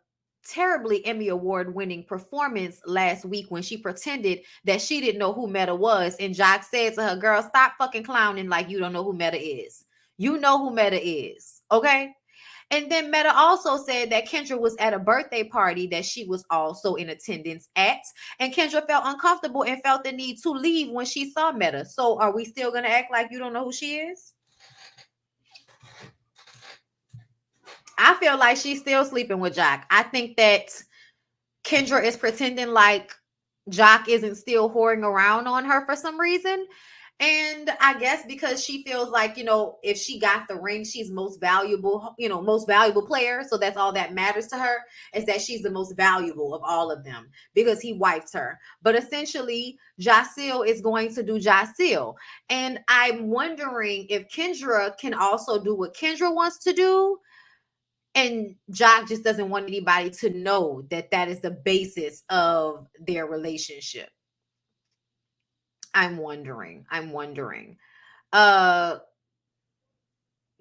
terribly Emmy Award winning performance last week when she pretended that she didn't know who Meta was. And Jock said to her, girl, stop fucking clowning like you don't know who Meta is. You know who Meta is. Okay. And then Meta also said that Kendra was at a birthday party that she was also in attendance at. And Kendra felt uncomfortable and felt the need to leave when she saw Meta. So are we still going to act like you don't know who she is? I feel like she's still sleeping with Jock. I think that Kendra is pretending like Jock isn't still whoring around on her for some reason. And I guess because she feels like, if she got the ring, she's most valuable player. So that's all that matters to her, is that she's the most valuable of all of them because he wiped her. But essentially, Jaceel is going to do Jaceel. And I'm wondering if Kendra can also do what Kendra wants to do. And Jock just doesn't want anybody to know that that is the basis of their relationship. I'm wondering. Kendra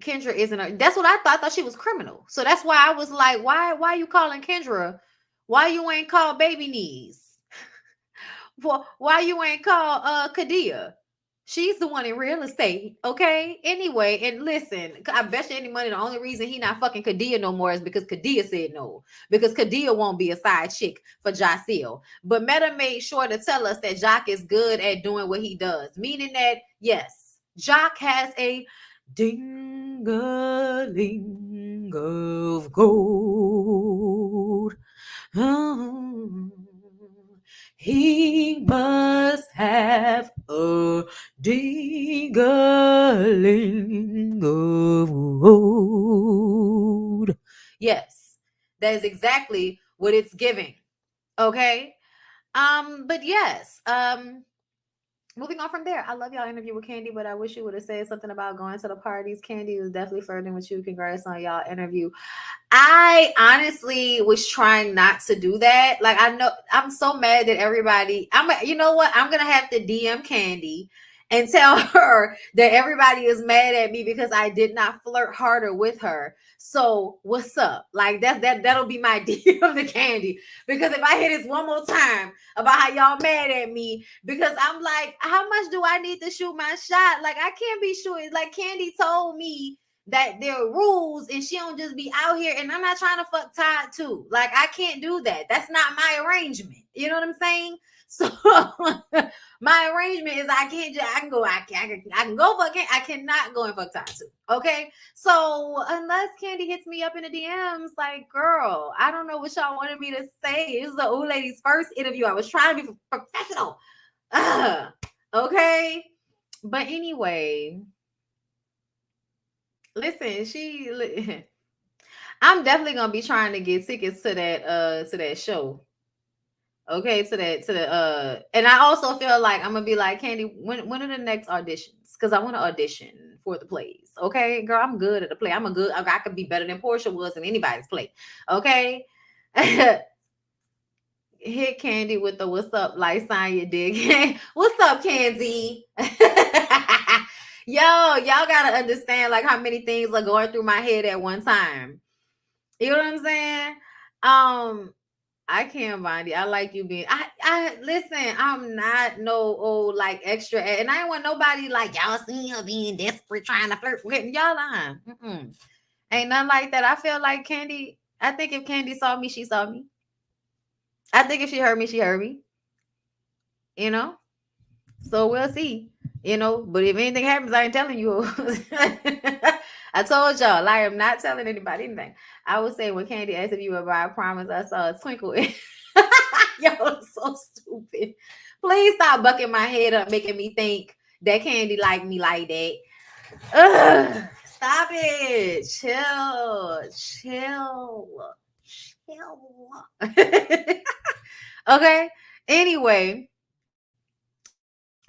isn't that's what I thought. I thought she was criminal. So that's why I was like, why are you calling Kendra? Why you ain't called Baby Knees? Why you ain't called Kadia? She's the one in real estate, okay? Anyway, and listen, I bet you any money the only reason he not fucking Kadia no more is because Kadia said no. Because Kadia won't be a side chick for Jaceel. But Meta made sure to tell us that Jock is good at doing what he does. Meaning that, yes, Jock has a ding-a-ling of gold. Oh. He must have a ding-a-ling of gold. Yes, that is exactly what it's giving. Okay. But yes, moving on from there, I love y'all interview with Candy, but I wish you would have said something about going to the parties. Candy was definitely flirting with you. Congrats on y'all interview. I honestly was trying not to do that. Like, I know I'm so mad that everybody, you know what? I'm going to have to DM Candy and tell her that everybody is mad at me because I did not flirt harder with her. So what's up? Like that'll be my DM to Candy. Because if I hear this one more time about how y'all mad at me, because I'm like, how much do I need to shoot my shot? Like I can't be shooting. Like Candy told me that there are rules and she don't just be out here, and I'm not trying to fuck Todd too. Like I can't do that. That's not my arrangement. You know what I'm saying? So my arrangement is I can go fuck it. I cannot go and fuck Todd too. Okay. So unless Candy hits me up in the DMs, like, girl, I don't know what y'all wanted me to say. It was the old lady's first interview. I was trying to be professional. Okay. But anyway, listen, I'm definitely gonna be trying to get tickets to that show. Okay, and I also feel like I'm gonna be like, Candy, when are the next auditions? Because I want to audition for the plays. Okay, girl, I'm good at the play. I could be better than Portia was in anybody's play. Okay. Hit Candy with the what's up, like sign your dick. What's up, Candy? Yo, y'all gotta understand like how many things are going through my head at one time. You know what I'm saying? I can't, Bondy. I like you being. I listen. I'm not no old like extra, and I don't want nobody like y'all see her being desperate trying to flirt with y'all. Lying. Ain't nothing like that. I feel like Candy. I think if Candy saw me, she saw me. I think if she heard me, she heard me. You know. So we'll see. You know. But if anything happens, I ain't telling you. I told y'all I am not telling anybody anything. I would say when Candy asked if you were by, I promise I saw a twinkle in. Yo, so stupid. Please stop bucking my head up, making me think that Candy like me like that. Ugh, stop it. Chill. Okay. Anyway,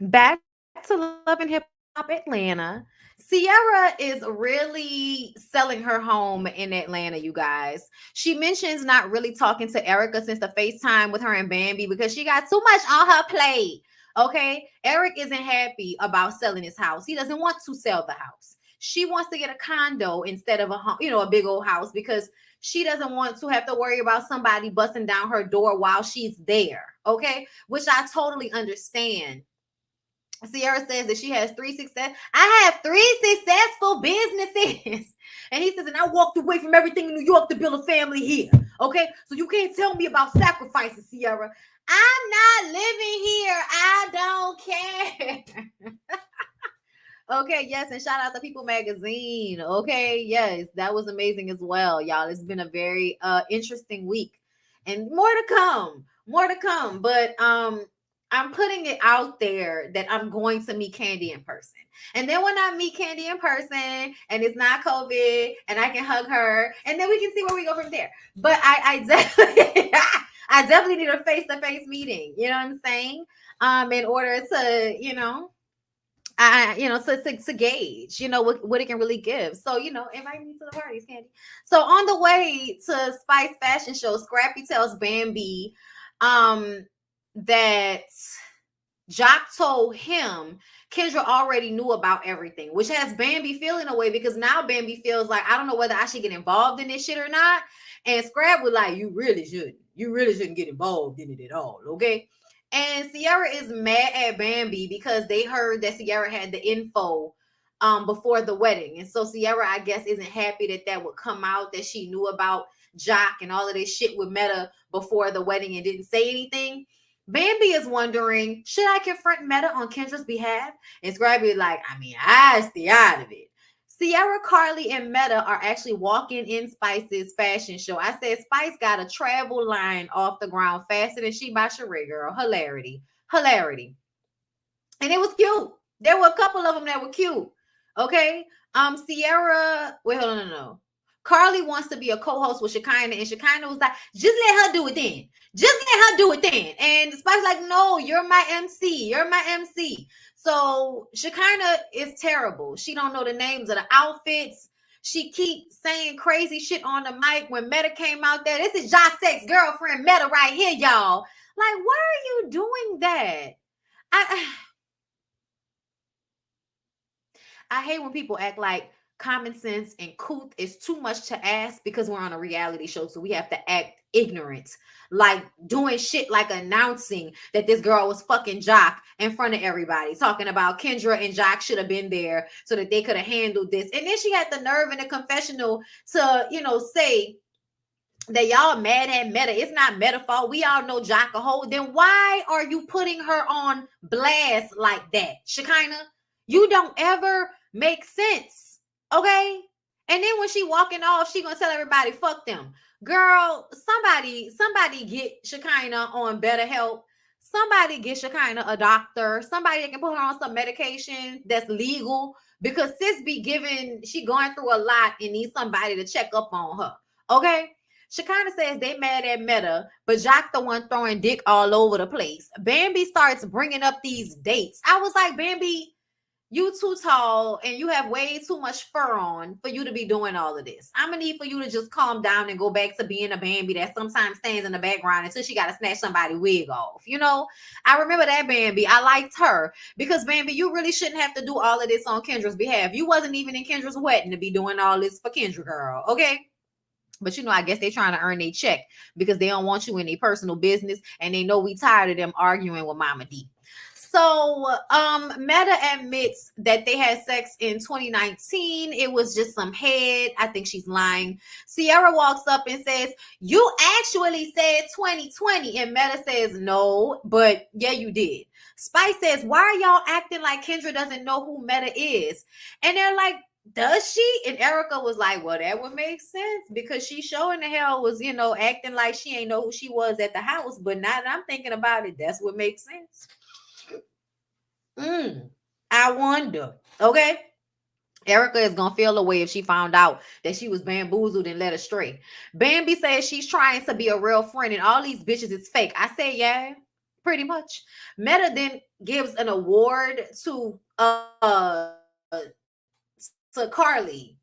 back to Love and Hip Hop Atlanta. Ciara is really selling her home in Atlanta, you guys. She mentions not really talking to Erica since the FaceTime with her and Bambi because she got too much on her plate. Okay. Eric isn't happy about selling his house. He doesn't want to sell the house. She wants to get a condo instead of a big old house because she doesn't want to have to worry about somebody busting down her door while she's there. Okay. Which I totally understand. Ciara says that she has I have 3 successful businesses. And he says, and I walked away from everything in New York to build a family here. Okay. So you can't tell me about sacrifices, Ciara. I'm not living here. I don't care. Okay. Yes. And shout out to People Magazine. Okay. Yes. That was amazing as well, y'all. It's been a very interesting week and more to come. But, I'm putting it out there that I'm going to meet Candy in person. And then when I meet Candy in person and it's not COVID and I can hug her and then we can see where we go from there. But I definitely need a face-to-face meeting. You know what I'm saying? In order to, to gauge, what it can really give. So, invite me to the parties, Candy. So on the way to Spice Fashion Show, Scrappy tells Bambi, that Jock told him Kendra already knew about everything, which has Bambi feeling a way because now Bambi feels like, I don't know whether I should get involved in this shit or not. And Scrap was like, you really shouldn't get involved in it at all. Okay. And Ciara is mad at Bambi because they heard that Ciara had the info before the wedding. And so Ciara, I guess, isn't happy that would come out, that she knew about Jock and all of this shit with Meta before the wedding and didn't say anything. Bambi is wondering, should I confront Meta on Kendra's behalf? And Scrappy is like, I stay out of it. Ciara, Carly, and Meta are actually walking in Spice's fashion show. I said Spice got a travel line off the ground faster than she by Sheree, girl. Hilarity. And it was cute. There were a couple of them that were cute. Okay. Ciara, wait, hold on, no. Carly wants to be a co-host with Shekinah, and Shekinah was like, just let her do it then. And Spice's like, no, you're my MC. So Shekinah is terrible. She don't know the names of the outfits. She keeps saying crazy shit on the mic. When Meta came out there, this is Jock's ex-girlfriend Meta right here, y'all. Like, why are you doing that? I hate when people act like common sense and couth is too much to ask because we're on a reality show, so we have to act ignorant, like doing shit like announcing that this girl was fucking Jock in front of everybody, talking about Kendra and Jock should have been there so that they could have handled this. And then she had the nerve in the confessional to, say that y'all mad at Meta. It's not Meta fault. We all know Jock a hoe. Then why are you putting her on blast like that, Shekinah? You don't ever make sense, okay? And then when she walking off, she gonna tell everybody, fuck them. Girl, somebody get Shekinah on better help. Somebody get Shekinah a doctor. Somebody that can put her on some medication that's legal, because sis be she going through a lot and needs somebody to check up on her, okay? Shekinah says they mad at Meta, but Jock the one throwing dick all over the place. Bambi starts bringing up these dates. I was like, Bambi, you too tall and you have way too much fur on for you to be doing all of this. I'm gonna need for you to just calm down and go back to being a Bambi that sometimes stands in the background until she got to snatch somebody's wig off. I remember that Bambi. I liked her because Bambi, you really shouldn't have to do all of this on Kendra's behalf. You wasn't even in Kendra's wedding to be doing all this for Kendra, girl. Okay. But I guess they're trying to earn their check because they don't want you in their personal business, and they know we tired of them arguing with Mama D. So Meta admits that they had sex in 2019. It was just some head. I think she's lying. Sierra walks up and says, you actually said 2020. And Meta says, no, but yeah, you did. Spice says, why are y'all acting like Kendra doesn't know who Meta is? And they're like, does she? And Erica was like, well, that would make sense because she showing the hell was, acting like she ain't know who she was at the house. But now that I'm thinking about it, that's what makes sense. I wonder. Okay. Erica is going to feel away if she found out that she was bamboozled and led astray. Bambi says she's trying to be a real friend and all these bitches is fake. I say, yeah, pretty much. Meta then gives an award to Carly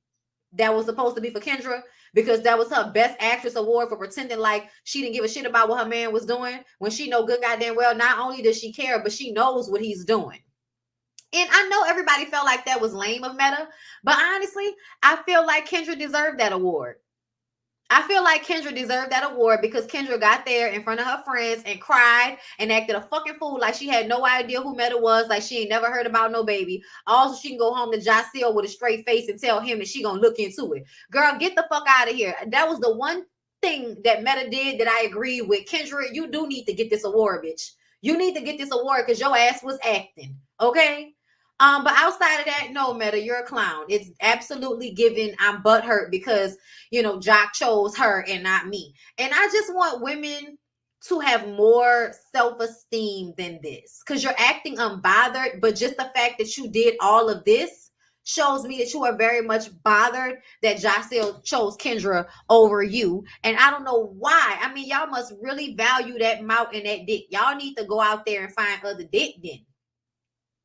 that was supposed to be for Kendra because that was her best actress award for pretending like she didn't give a shit about what her man was doing when she know good goddamn well not only does she care, but she knows what he's doing. And I know everybody felt like that was lame of Meta, but honestly, I feel like Kendra deserved that award. I feel like Kendra deserved that award because Kendra got there in front of her friends and cried and acted a fucking fool like she had no idea who Meta was, like she ain't never heard about no baby. Also, she can go home to Jaceel with a straight face and tell him that she gonna look into it. Girl, get the fuck out of here. That was the one thing that Meta did that I agree with. Kendra, you do need to get this award, bitch. You need to get this award because your ass was acting, okay? But outside of that, no, Meta, you're a clown. It's absolutely given. I'm butthurt because, Jock chose her and not me. And I just want women to have more self-esteem than this because you're acting unbothered. But just the fact that you did all of this shows me that you are very much bothered that Jaceel chose Kendra over you. And I don't know why. I mean, y'all must really value that mouth and that dick. Y'all need to go out there and find other dick then.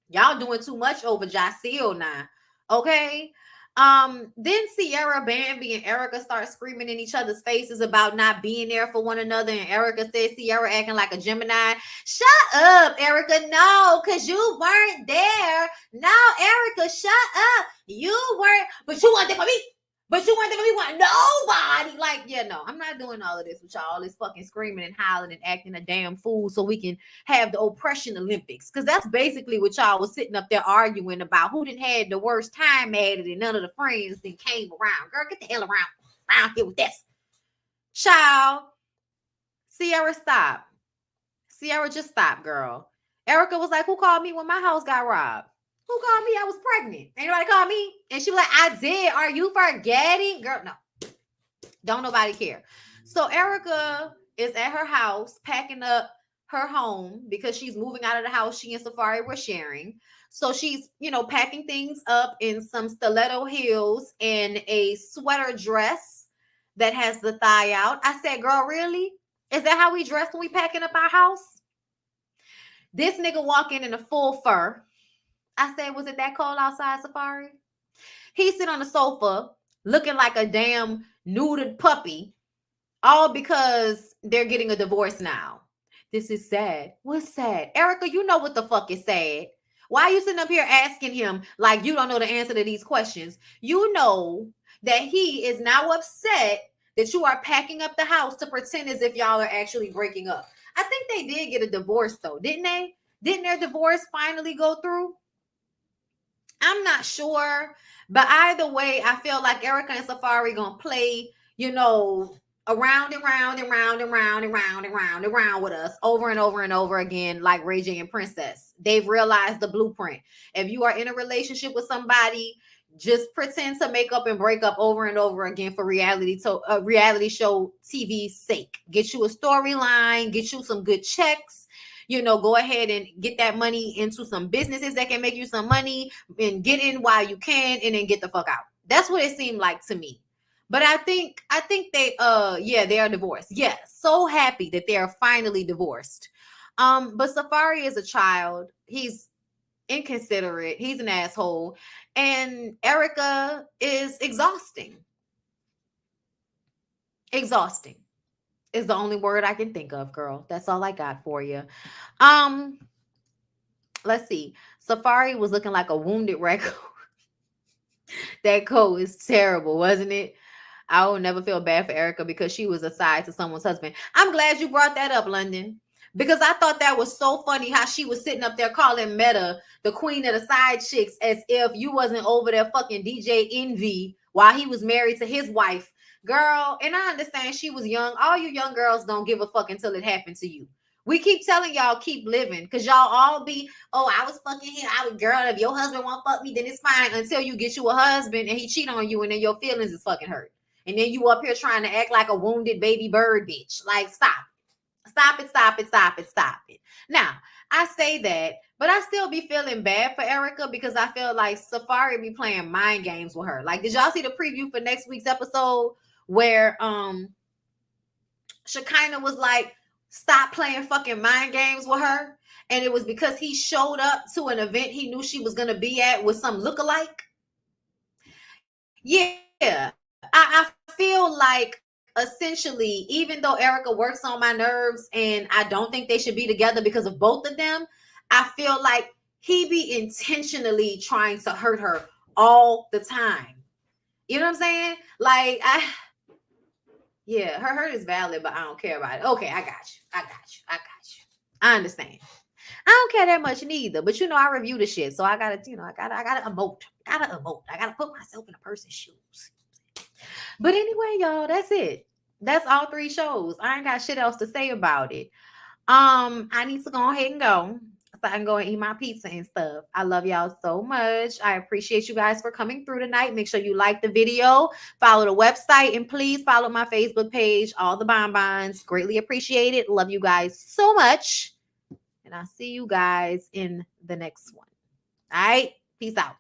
Y'all doing too much over Jaceel now. Okay. Then Sierra, Bambi, and Erica start screaming in each other's faces about not being there for one another. And Erica says Sierra acting like a Gemini. Shut up, Erica. No, because you weren't there. No, Erica, shut up. You weren't, but you weren't there for me. But you weren't there for me. Want nobody. Like, yeah, no, I'm not doing all of this with y'all. All this fucking screaming and howling and acting a damn fool so we can have the oppression Olympics. Because that's basically what y'all was sitting up there arguing about. Who didn't had the worst time at it and none of the friends then came around. Girl, get the hell around here with this. Child. Sierra, stop. Sierra, just stop, girl. Erica was like, who called me when my house got robbed? Who called me? I was pregnant. Ain't nobody called me? And she was like, I did. Are you forgetting? Girl, no. Don't nobody care. So Erica is at her house packing up her home because she's moving out of the house she and Safari were sharing. So she's, packing things up in some stiletto heels and a sweater dress that has the thigh out. I said, girl, really? Is that how we dress when we packing up our house? This nigga walk in a full fur. I said, was it that cold outside, Safari? He sit on the sofa looking like a damn neutered puppy, all because they're getting a divorce now. This is sad. What's sad? Erica, you know what the fuck is sad. Why are you sitting up here asking him like you don't know the answer to these questions? You know that he is now upset that you are packing up the house to pretend as if y'all are actually breaking up. I think they did get a divorce though, didn't they? Didn't their divorce finally go through? I'm not sure, but either way, I feel like Erica and Safari gonna play, around and round and round and round and round and round and round with us over and over and over again, like Ray J and Princess. They've realized the blueprint. If you are in a relationship with somebody, just pretend to make up and break up over and over again for reality show TV's sake. Get you a storyline, get you some good checks. Go ahead and get that money into some businesses that can make you some money and get in while you can and then get the fuck out. That's what it seemed like to me. But I think they they are divorced. Yeah, so happy that they are finally divorced. But Safari is a child. He's inconsiderate. He's an asshole. And Erica is exhausting. Exhausting is the only word I can think of, girl. That's all I got for you. Let's see. Safari was looking like a wounded raccoon. That coat is terrible, wasn't it? I will never feel bad for Erica because she was aside to someone's husband. I'm glad you brought that up, London, because I thought that was so funny how she was sitting up there calling Meta the queen of the side chicks as if you wasn't over there fucking DJ Envy while he was married to his wife. Girl, and I understand she was young. All you young girls don't give a fuck until it happened to you. We keep telling y'all keep living because y'all all be, oh, I was fucking him. Girl, if your husband won't fuck me, then it's fine until you get you a husband and he cheat on you and then your feelings is fucking hurt. And then you up here trying to act like a wounded baby bird, bitch. Like, stop. Stop it, stop it, stop it, stop it. Now, I say that, but I still be feeling bad for Erica because I feel like Safari be playing mind games with her. Like, did y'all see the preview for next week's episode where Shekinah was like, stop playing fucking mind games with her? And it was because he showed up to an event he knew she was going to be at with some lookalike? Yeah. I feel like essentially, even though Erica works on my nerves and I don't think they should be together because of both of them, I feel like he be intentionally trying to hurt her all the time. You know what I'm saying? Like, her hurt is valid, but I don't care about it. Okay, I got you. I understand. I don't care that much neither, but I review the shit, so I gotta emote. I gotta put myself in a person's shoes. But anyway, y'all, that's it. That's all 3 shows. I ain't got shit else to say about it. I need to go ahead and go so I can go and eat my pizza and stuff. I love y'all so much. I appreciate you guys for coming through tonight. Make sure you like the video, follow the website, and please follow my Facebook page, all the bonbons. Greatly appreciate it. Love you guys so much. And I'll see you guys in the next one. All right. Peace out.